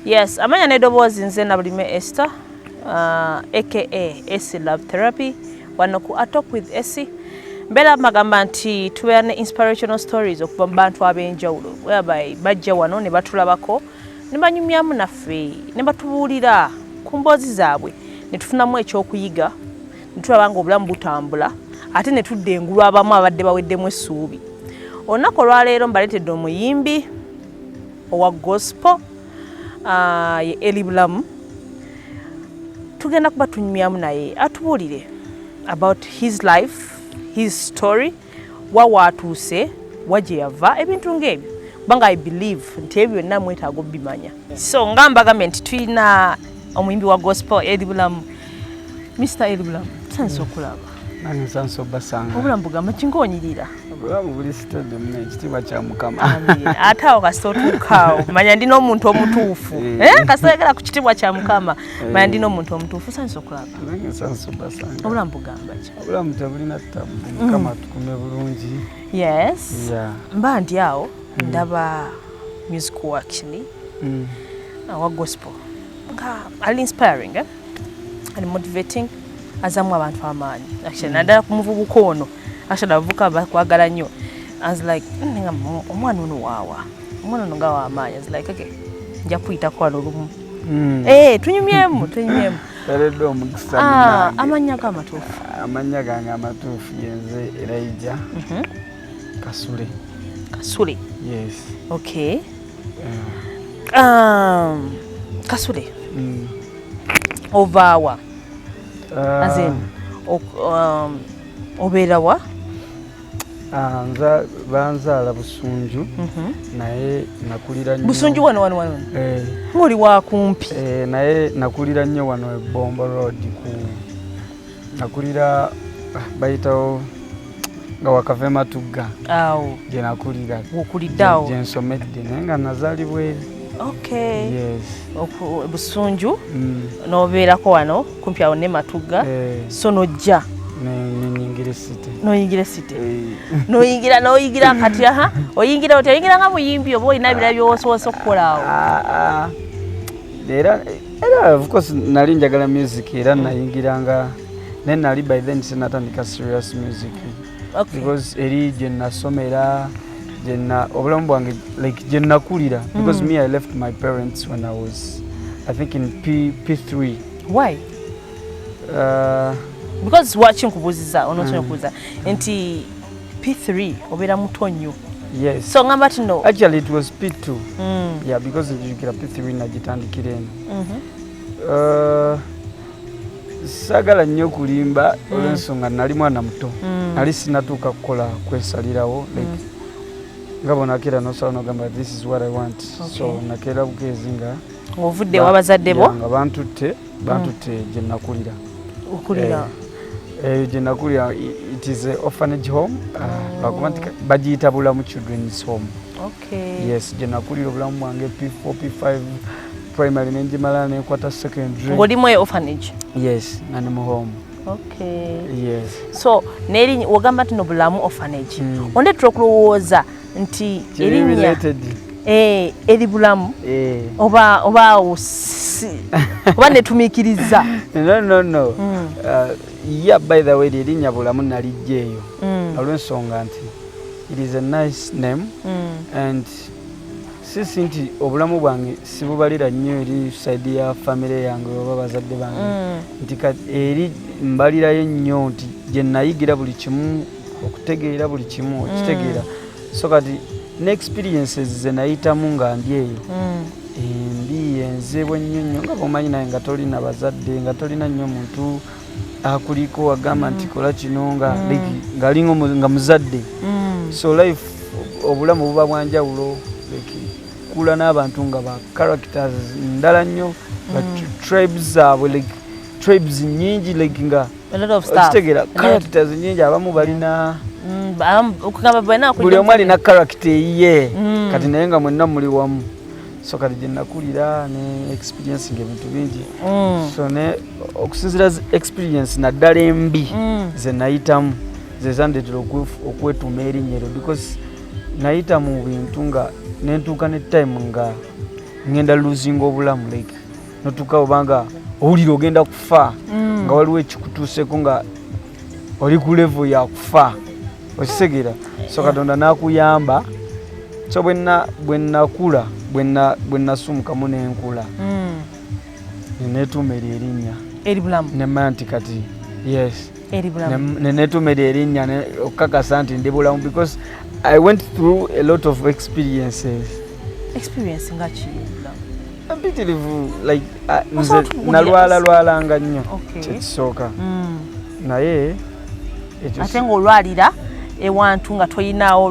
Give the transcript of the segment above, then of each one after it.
Yes, amanya nedobozi nze na bulime Esther, aka Essie Love Therapy, wano ku Talk with Essie. Mbela magamba nti tubeera ne inspirational stories okuva mu bantu ab'enjawulo whereby bajja wano ne batulabako ne banyumyamu naffe ne batubuulira ku mboozi zaabwe ne tufunamu ekyokuyiga ne tulaba nga obulamu butambula ate ne tudda engulu abamu abadde baweddemu essuubi. Olunaku olwaleero mbaleetedde omuyimbi owa gospel ye Eli Bulamu. Tugenda kuba tunyumyamu naye atubuulire about his life, his story, wawa atuuse, waje yava, ebintu ng'ebyo. Kubanga I believe nti ebyo byonna mwetaaga obimanya. So nga mbagambye nti tulina omuyimbi wa gospel Eli Bulamu. Mr. Eli Bulamu, sanso okulaba. Nange sanso basanga. Obulamu bugamba kinkoonyirira. Obulamu buli sitade mune ekitiibwa kya Mukama. Amen. Ate awo kasita otuukaawo manya ndina omuntu omutuufu. Kasita oyagala ku kitiibwa kya Mukama manya ndina omuntu omutuufu. Sanso okulaba. Nange sanso basanga. Obulamu bugamba ki? Obulamu tebulina ttabu. Mukama tukume bulungi. Yes. Yeah. Mba ndi awo ndaba music work actually. Wa gospel. Ali inspiring, ali motivating, azamu abantu amaanyi. Actually nadala ku muvubuka ono. Actually abavubuka bakwagala nnyo. I was like, omwana ono waawa. Omwana ono nga w'amaanyi. I was like, okay, nja kuyitako wano lumu. Tunyumyemu. Eredde omukisa munange. Amannya go amatuufu. Amannya gange amatuufu yenze Elijah Kasule. Kasule. Yes. Okay. Kasule. Ovawa. As in, obeera wa? Banzaala Busunju. Naye nakulira nnyo. Busunju wano. Ng'oli wa kumpi. Naye nakulira nnyo wano e Bombo Road nakulira bayitawo nga wakave Matugga. Awo. Gye nakulira. Okulidde awo. Gye nsomedde naye nga nazaalibwa eri. Okay. Yes. Busunju n'obeerako wano kumpi awo ne Matugga. So n'ojja. N'oyingira city. N'oyingira kati oyingira otya? Oyingira nga muyimbi oba olina ebirala by'osoose okukola awo? Era of course nali njagala music era nayingiranga naye nali by then sinatandika serious music. Okay. Because eri gye nasomera obulamu bwange like gye nakulira because me I left my parents when I was I think in P3. Why? Because watching kubuziza onosonya kubuza nti P3 obeera muto nnyo. Yes. So ngamba to know. Actually it was P2. Yeah, because you get a P3 najitandikira eno. Sagala nnyo kulimba olw'ensonga nali mwana muto. Nali sinatuuka kukola kwesalirawo like ngabo nakera nosala nogamba this is what I want. Okay. So nakera bugezi nga ovudde wabazadde bo nga bantutte gye nakulira. Okulira. Gye nakulira it is a orphanage home. Bagiyita Bulamu Children's Home. Okay. Yes, gye nakulira obulamu bwange P4, P5 primary nenjimala nenkwata secondary. Ng'oli mu orphanage? Yes, nani mu home. Okay. Yes. So neri wagamba tino Bulamu orphanage. Onde tukulowooza nti erinnya Eli Bulamu oba netumiikiriza. No. Yeah, by the way erinnya Bulamu nalijjeeyo olw'ensonga nti it is a nice name and sisi nti obulamu bwange sibubalira nnyo eri side ya family yange oba bazadde bange nti eri mbalirayo nnyo nti gye nayigira buli kimu okutegeera buli kimu okitegeera so kati ne experiences ze nayitamu nga ndi eyo embi enzebwa nnyo nga bwomanyi naye nga tolina bazadde nga tolina nnyo muntu akuliko agamba nti kola kino ng'alinga nga muzadde so life obulamu buba bwanjawulo kula n'abantu nga ba characters ndala nnyo tribes zaabwe like tribes nyingi like nga okitegera characters nyingi abamu balina buli omu alina character eyiye kati naye nga mwenna muli wamu so kati gye nakulira ne experience ng'ebintu bingi so ne okusinzira experience naddala embi ze nayitamu ze zandetera okwetuuma erinnya eryo because nayita mu bintu nga nentuuka ne time nga ngenda losing obulamu like notuka obanga owulira ogenda kufa nga waliwo ekikutuuseko nga oli ku level ya kufa okisegera so Katonda n'akuyamba so bwe nnakula bwe nasumukamu n'enkula neneetuuma erinnya Eli Bulamu nemanya nti kati yes Eli Bulamu neneetuuma erinnya okukakasa nti ndi bulamu because I went through a lot of experiences. Experience nga ki Bulamu? Mpitirivu like nze nalwalanga nnyo kyekisooka naye ate ng'olwalira ewantu nga tolinawo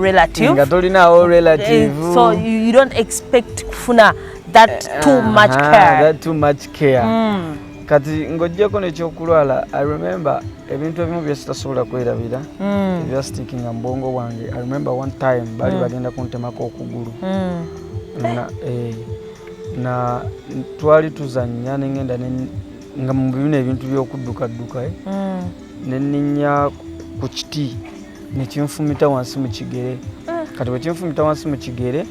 relative so you don't expect kufuna that too much care kati ng'ojjako n'ekyokulwala I remember ebintu ebimu bye sitasobola kwerabira ebya stickinga mu bwongo bwange. I remember one time baali bagenda kuntemako okugulu na twali tuzannya nengenda nga mu bino ebintu by'okuddukadduka nenninya ku kiti nekyenfumita wansi mu kigere kati bwe kyenfumita wansi mu kigere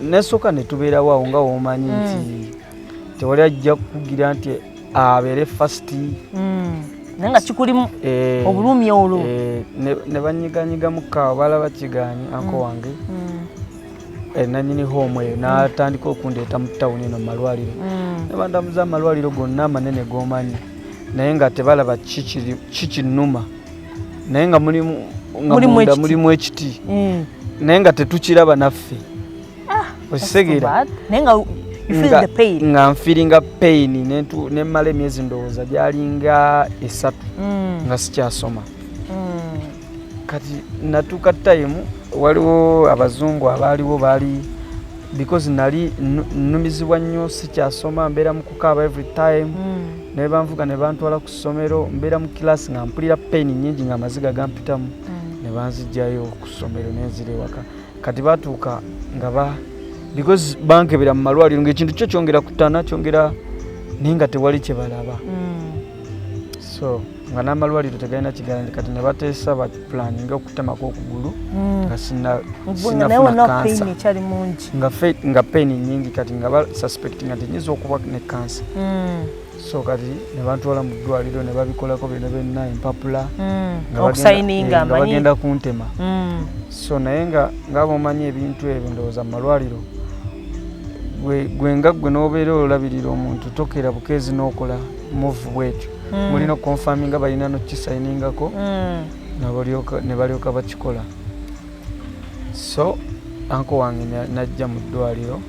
nesooka ne tubeerawo awo nga womanyi nti tewali ajja kukugira nti abeere fasiti naye nga kikulimu obulumi olwo ne banyiganyiga mukaawa balaba kigaanyi anko wange nanyini home eyo n'atandika okundeeta mu tawuni eno mu malwaliro ne bandamuza amalwaliro gonna amanene g'omanyi naye nga tebalaba kikinnuma naye nga mulimu ekiti naye nga tetukiraba naffe okisegera nga nfiringa pain nemmala emyezi ndowooza gyalinga 3 nga sikyasoma kati natuuka time waliwo abazungu abaaliwo baali because nali nnumizibwa nnyo sikyasoma mbeera mu kukaaba every time naye banvuga ne bantwala ku ssomero mbeera mu kilasi nga mpulira pain nnyingi nga amaziga gampitamu ne banzijjayo ku ssomero nenzira ewaka kati batuuka nga because bankebera mu malwaliro ng'ekintu kyo kyongera kutana kyongera naye nga tewali kye balaba so nga n'amalwaliro tegalina kigalandi kati ne bateesa bapulaninga okutemako okugulu nga sinafuna kansa nga pain nyingi kati nga basuspectinga nti nyinza okuba ne kansa so kati ne bantwala mu ddwaliro ne babikolako byonna byonna empapula nga bagenda kuntema so naye nga bomanyi ebintu ebyo ndowooza mu malwaliro gwe n'obeera olabirira omuntu tokera bukeezi n'okola move bwekyo mulina okonfaminga balina nokisayiningako ne balyoka bakikola so anko wange najja mu ddwaliro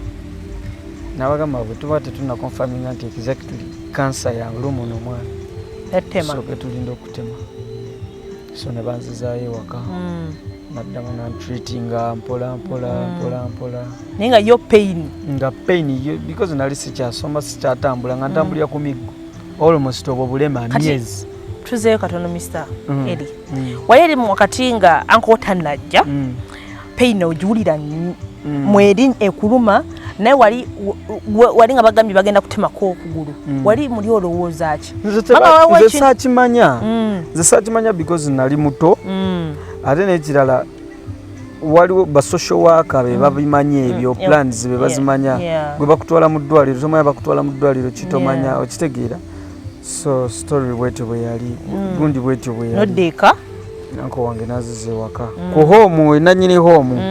n'abagamba bwe tuba tetunakonfaminga nti exactly kansa ya lumu n'omwana so tulinda okutema so ne banzizaayo ewaka naddamu nantreatinga mpola naye nga yo pain because nali sikyasoma sikyatambula nga ntambulira ku miggo almost obwo bulema myezi tuzeeyo katono Mr. Eli wali eri mu wakati nga anko tanajja pain ogiwulira mweri ekuluma naye wali nga bagambye bagenda kutemako okugulu wali muli olowooza ki nze saakimanya because nali muto ate n'ekirala waliwo basocial worker be babimanya ebyo plans be bazimanya gwe bakutwala mu ddwaliro tomanya bakutwala mu ddwaliro kitomanya okitegeera so story bwetyo bwe yali gundi bwetyo bwe yali noddeeka nanko wange nazize ewaka ku home nanyini home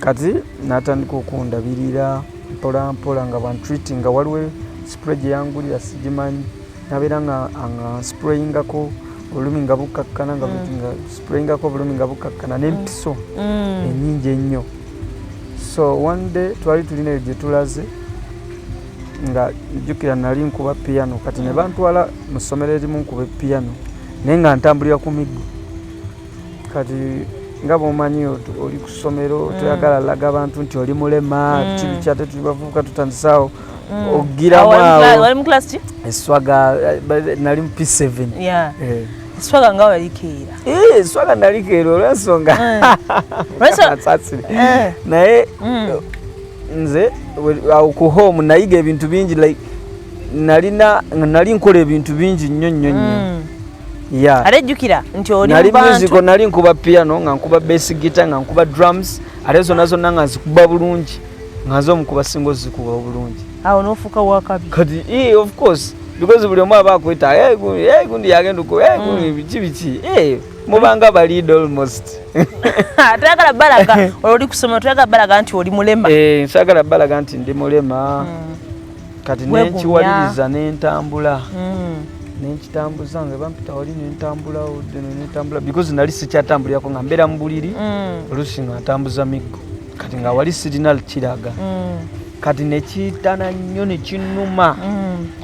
kati natandika okundabirira mpola nga bantreatinga waliwo spray gye yangulira sigimanyi nabeera nga sprayingako olulimi nga bukakkana nga sprayingako olulimi nga bukakkana n'empiso ennyingi ennyo so one day twali tulina eyo gye tulaze nga jjukira nali nkuba piano kati ne bantwala mu ssomero erimu nkuba piano naye nga ntambulira ku miggo kati nga bwomanyi oli ku ssomero toyagala laga abantu nti oli mulema kibiki ate tuli bavubuka tutandisaawo ogiramu awo eswaga nali mu P7 eswaga nga walikeera eswaga nalikeera olwensonga asasire naye nze ku home nayiga ebintu bingi like nali nkola ebintu bingi nnyo ate jjukira nti oli nali musical nali nkuba piano nga nkuba bass guitar nga nkuba drums ate zonna zonna nga nzikuba bulungi nga nze omukuba singa ozikuba bulungi awo n'ofuuka wakabi kati of course because buli omu aba akweta gundi yagenda uko biki mubanga balida almost tuyagala balaga oli kusoma tuyagala balaga nti oli mulema nsagala balaga nti ndi mulema kati nenkiwaliriza nentambula nenkitambuza nga bampita wali nentambula because nali sikyatambulirako nga mbeera mu buliri oluusi nga ntambuza miggo kati nga wali sirina kiraga kati nekiyitana nnyo nekinnuma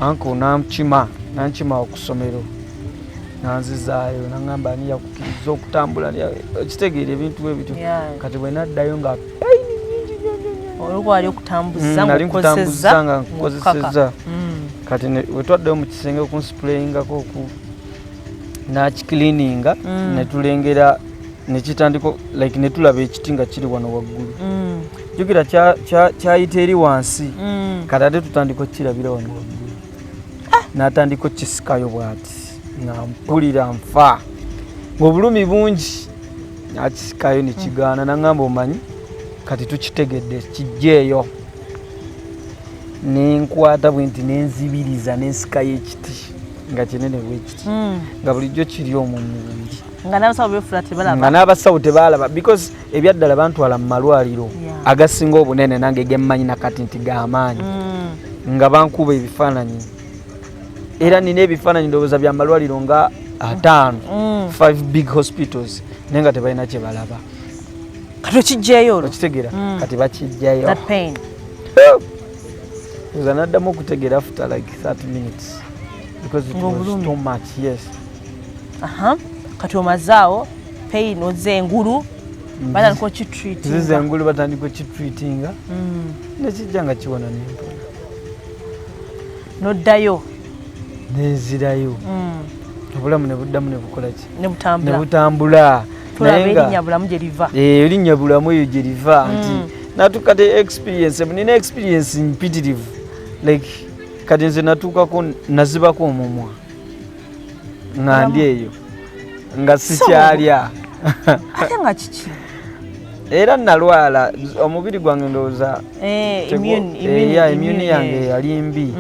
anko nankima okusomero nanzizaayo naŋŋamba ani yakukkiriza okutambula kitegeera ebintu ebityo kati bwe naddayo nga olwali okutambuza nali nkutambuza nga nkukozeseza kati we twaddeyo mu kisenge okunsipureyingako oku nakikiliininga netulengera nekitandiko like netulaba ekiti nga kiri wano waggulu jukira kyayita eri wansi kati ate tutandika okukirabira wano waggulu natandika okukisikayo bwati nga mpulira nfa ng'obulumi bungi nakisikayo nekigaana naŋŋamba omanyi kati tukitegedde kijjeeyo nenkwata bwe nti nenzibiriza nensikayo ekiti nga kinene bwekiti nga bulijjo kiri omwo mulungi nga n'abasawo tebalaba because ebyaddala bantwala mu malwaliro agasinga obunene nange gemmanyi nakati nti gamaanyi nga bankuba ebifaananyi era nina ebifaananyi ndowooza bya malwaliro nga 5 big hospitals naye nga tebalina kye balaba kati okijjayo okitegeera kati bakijjayo oza naddamu okutegeera after like 30 minutes because it was too much. Yes. Kati omazaawo pain oze engulu batandika okitreatinga zize engulu batandika okitreatinga nekijja nga kiwona nempona noddayo nenzirayo obulamu ne buddamu ne bukola ki ne butambula tulaba erinnya bulamu gye liva erinnya bulamu eyo gye liva nti natukate experience nina experience mpitirivu like kati nze natuukako nazibako omumwa nga ndi eyo nga sikyalya ate nga kiki era nalwala omubiri gwange ndowooza immune yange yali mbi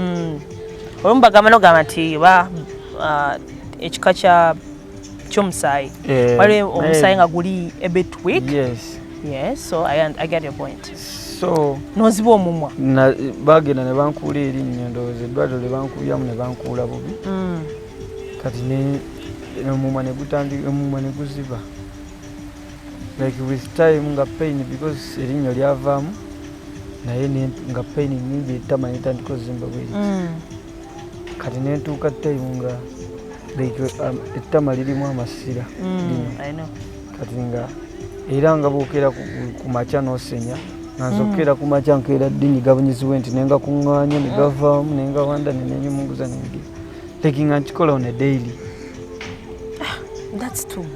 olumu bagamba nogamba nti ekika ky'omusaayi waliwo omusaayi nga guli a bit weak. Yes, so I get your point. So noziba omumwa bagenda ne bankuula erinnya ndowooza eddwaliro lye bankuulyamu ne bankuula bubi kati omumwa ne guziba like with time nga pain because erinnya lyavaamu naye nga pain nyingi ettama netandika ozimba bweri kati nentuuka time nga ettama lirimu amasira kati nga era nga bookera ku makya n'osenya nga nzokera ku makya nkeera ddinyi gabunyizibwe nti nenga kuŋŋaanya ne gavaamu nenga wanda nenenyumunguza nengira like nga nkikola on a daily. That's true.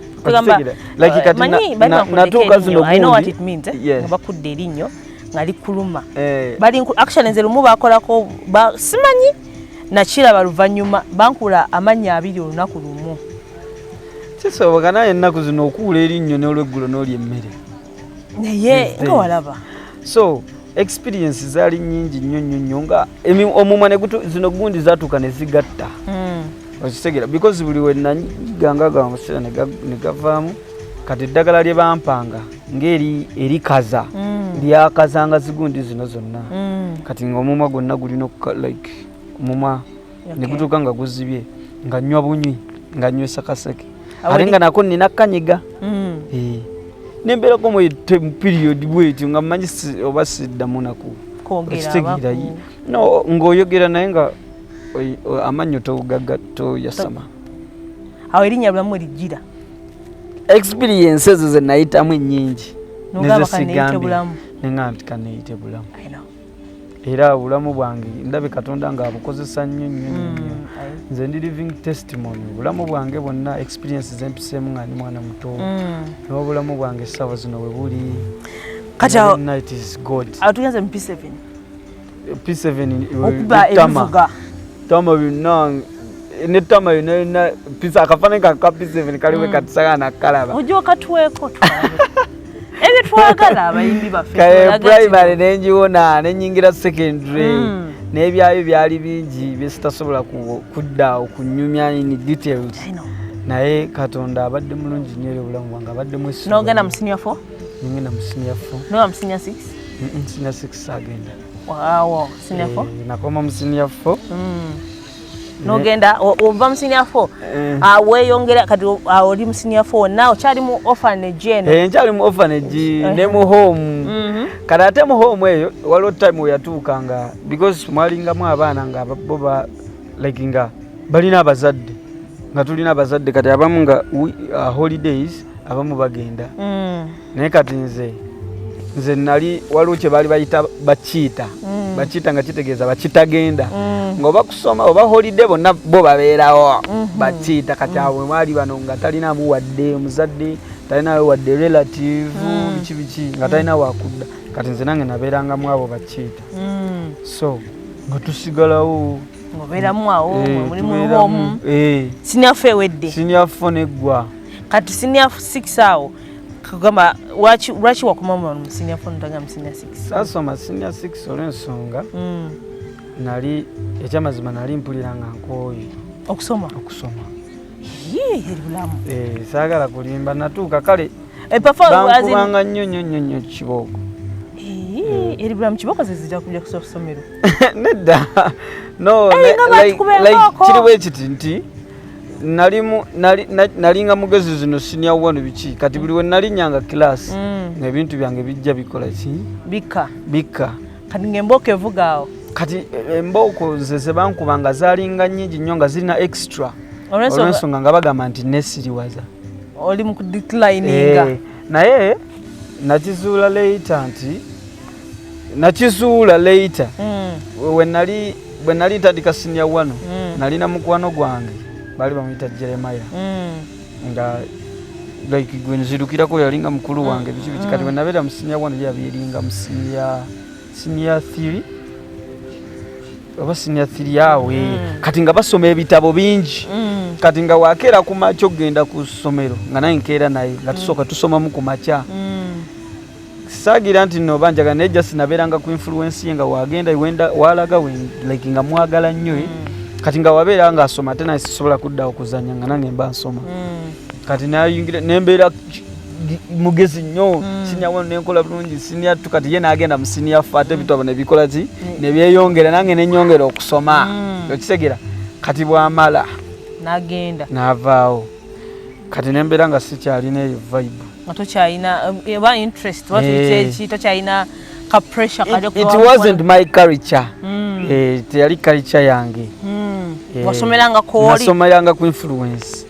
Natuuka zino I know what it means. Nga bakudde erinnyo nga likuluma actually nze lumu bakolako simanyi nakiraba luvannyuma bankula amannya 2 olunaku lumu kisoboka naye ennaku zino okuwula erinnyo n'olweggulo n'olya emmere naye nga walaba so experience zaali nnyingi nnyo nga omumwa zino gundi zatuuka ne zigatta okitegera because buli we nanyigangaga omusera ne gavaamu kati eddagala lye bampanga ng'erikaza lyakazanga zigundi zino zonna kati ng'omumwa gwonna gulina like omumwa ne gutuuka nga guzibye nga nnywa bunywi nga nywesa kaseke ate nga nako nina kanyiga nembeerako mu period bwetyo nga mmanyi oba siddamu nako okitegeera no ng'oyogera naye nga amannyo toyasama awo erinnya bulamu lijjira experience ezo ze nayitamu ennyingi nezesigambe neŋŋamba nti kaneyite bulamu era obulamu bwange ndabe Katonda ng'abukozesa nnyo nze ndi living testimony obulamu bwange bwonna experience zempiseemu nga ndi mwana muto n'obulamu bwange essaawa zino bwe buli night is God. Tugenze mu P7 okuba ebivuga tama byonna netama yonna pisa akafaananyi ka P7 kaliwe katisagana kalaba ojja okatuweeko byetwagala abayimbi baffe kale primary nenjiwona nenyingira secondary n'ebyayo byali bingi byesitasobola kudda okunyumya in details naye Katonda abadde mulungi nnyo eri obulamu bwange abadde mwesi n'ogenda mu senior 4 ngenda mu senior 4 no am senior 6 senior 6 agenda wow senior 4 nakoma mu senior 4 nogenda ova mu senior 4 weyongera kati oli mu senior 4 now kyali mu orphanage eno nkyali mu orphanage ne mu home kati ate mu home eyo waliwo time weyatuukanga because mwalingamu abaana nga boba like nga balina abazadde nga tulina abazadde kati abamu nga holidays abamu bagenda naye kati nze nali waliwo kye baali bayita bakiita nga kitegeeza bakitagenda ng'oba kusoma oba holiday bonna bo babeerawo bakiita kati awo mwali bano nga talinamu wadde omuzadde talinawe wadde relative biki nga talina wakudda kati nze nange nabeerangamu abo bakiita so nga tusigalawo ngobeeramu awo mulimu omu senior 4 ewedde senior 4 neggwa kati senior 6 awo kugamba lwaki wakoma mu senior 4 ntaga mu senior 6 sasoma senior 6 olw'ensonga nali ekyamazima nali mpulira nga nkooye okusoma eri bulamu saagala kulimba natuuka kale bankubanga nnyo kibooko eri bulamu kibooko zezijja kujja kusomero nedda no kiriwo ekiti nti nalinga mugezi zino senior 1 biki kati buli we nalinnyanga kilasi ng'ebintu byange bijja bikola ki bikka kati ng'embooko evuga awo kati embooko ze bankubanga zaalinga nnyingi nnyo nga zirina extra olw'ensonga nga bagamba nti nesiriwaza oli mu kudeclininga naye nakizuula later bwe nali ntandika senior 1 nalina mukwano gwange baali bamuyita Jeremiah nga like gwe nzirukirako yalinga mukulu wange biki kati bwe nabeera mu senior 1 yabiringa mu senior 3 oba senior 3 awe kati nga basoma ebitabo bingi kati nga wakeera ku makya okgenda ku ssomero nga naye nkeera naye nga tusooka tusomamu ku makya saagira nti no banjaga naye just nabeeranga ku influence ye nga wagenda walaga like nga mwagala nnyo kati nga wabeera nga asoma ate naye sisobola kudda okuzanya nga nange mba nsoma kati nayingira nembeera mugezi nnyo senior 1 nenkola bulungi senior 2 kati ye naagenda mu senior 4 ate bitabo nebikola ki nebyeyongera nange nenyongera okusoma okitegera kati bwamala nagenda navaawo kati nembeera nga sikyalina eyo vibe tokyalina eba interest tokyalina ka pressure it wasn't my culture teyali culture yange wasomeranga ku influence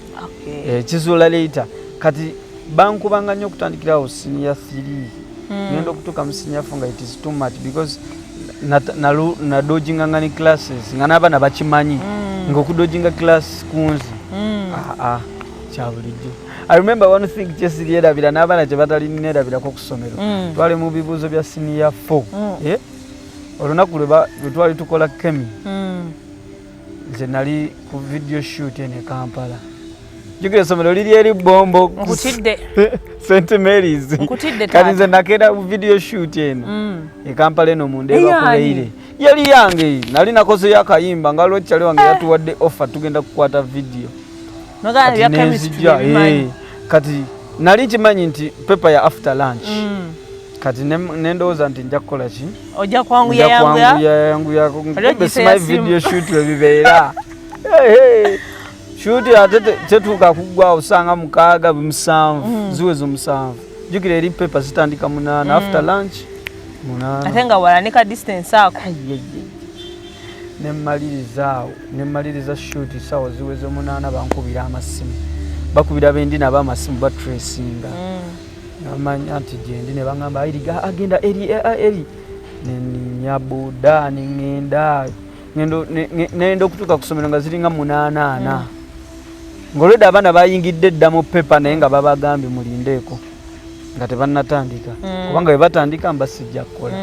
kizuula later kati bankubanga nnyo okutandikirawo senior 3 ngenda okutuuka mu senior 4 nga it is too much because nadojinganga ne classes nga n'abaana bakimanyi ng'okudojinga class kunzi kyabulijjo. I remember one thing kyesirierabira n'abaana kye batalinerabirako ku ssomero twali mu bibuuzo bya senior 4 olunaku lwe twali tukola kemi nze nali ku video shoot ene Kampala jukira essomero liri eri Bombo nkutidde St. Mary's kati nze nakeera ku video shoot eno e Kampala eno mu Ndeeba kubeire yali yange nali nakoze yakayimba nga lwekyali wange yatuwadde offer tugenda kukwata video kati nali kimanyi nti pepa ya after lunch kati nendowooza nti nja kukola ki ojja kwanguya kumbe simanyi video shoot webibeera shoot ate tetuuka kuggwawo sanga 6 7 ziweza 7 jukira eri pepa zitandika 8 after lunch 8 ate nga walanika distance ako nemmaliriza shoot sawa ziweze 8 bankubira amasimu bakubira bendi nabo amasimu batracinga amanya nti gyendi ne bangamba agenda eri nenyabuda nenda okutuuka ku ssomero nga ziringa 8 ng'olwedde abaana bayingidde dda mu pepa naye nga babagambye mulindeeko nga tebannatandika kubanga bwe batandika mba sijja kukola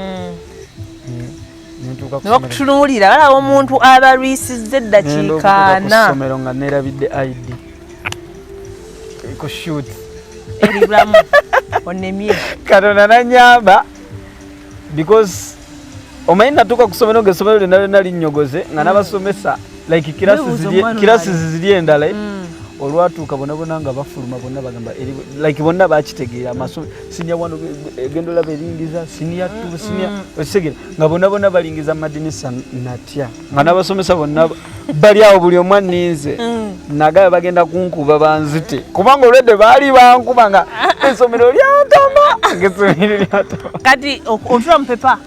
nebakutunuulira balaba omuntu abalwisizza eddakiika 4 ssomero nga neerabidde ID ku shoot eri bulamu onemye Katonda nanyamba because omanyi natuuka ku ssomero ng'essomero lyonna linnyogoze nga n'abasomesa like kirasi ziri endala olwatuuka bonna nga bafuluma bonna bagamba like bonna bakitegeera amasomo sinia wano egendo laba eringiza sinia tu sinia osegera nga bonna balingiza madinisa natya nga n'abasomesa bonna bali awo buli omu aninze nagaba bagenda kunkuba banzite kubanga olwedde baali bankuba nga essomero lyantama ng'essomero lyantama kati otula mu pepa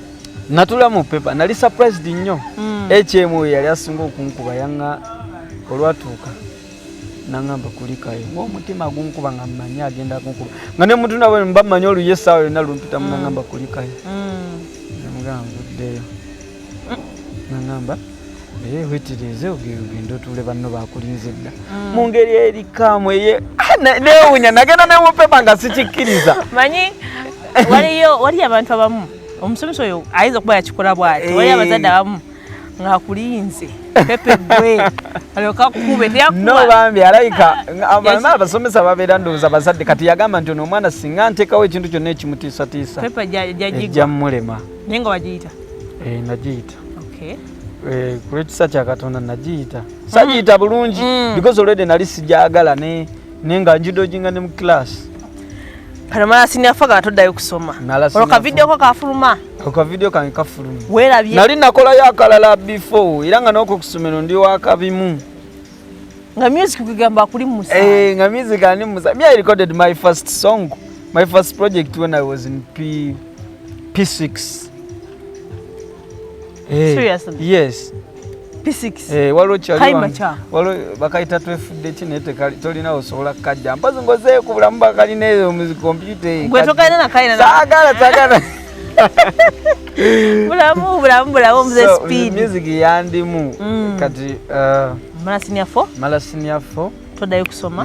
natula mu pepa nali surprised nnyo HM yali asinga okunkuba yanga olwatuuka nangamba kulikayo ng'omutima gunkuba nga mmanyi agenda kunkuba nga ne muntu nabo mba mmanyi oluyesaawo yonna lumpita mu nangamba kulikayo namugamba vuddeyo nangamba wetirize ogenda otuule banno bakulinze dda mu ngeri erikamu neewunya nagenda ne mu pepa nga sikikkiriza manyi waliyo abantu abamu omusomesa oyo ayinza okuba yakikola bw'ati waliyo abazadde abamu ng'akulinze pepe gwe alyoka kube no bambi alayika abasomesa babeera ndowooza bazadde kati yagamba nti ono omwana singa nteekawo ekintu kyonna ekimutiisatiisa pepe ejja mmulema naye nga wagiyita nagiyita kulwekisa kya Katonda nagiyita sagiyita bulungi because already nali sijagala naye nga njidojinga ne mu class kano mala siniafa gatoddayo kusoma olwo kavidiyo ko kafuluma okavidiyo kange kafuluma weerabye nali nakolayo akalala before era nga n'oko ku ssomero ndi wakabimu nga music kugamba akuli mu musa nga music ani musa me I recorded my first song my first project when I was in P6 seriously yes P6 waliwo bakayita twefudde kinete tolina osobola kajja mpazi ngozeeyo ku bulamu bakalina eyo mu kompyuta gwe tokalina nakalina saagala bulamu muze speed music yandimu kati mala senior 4 toddayo kusoma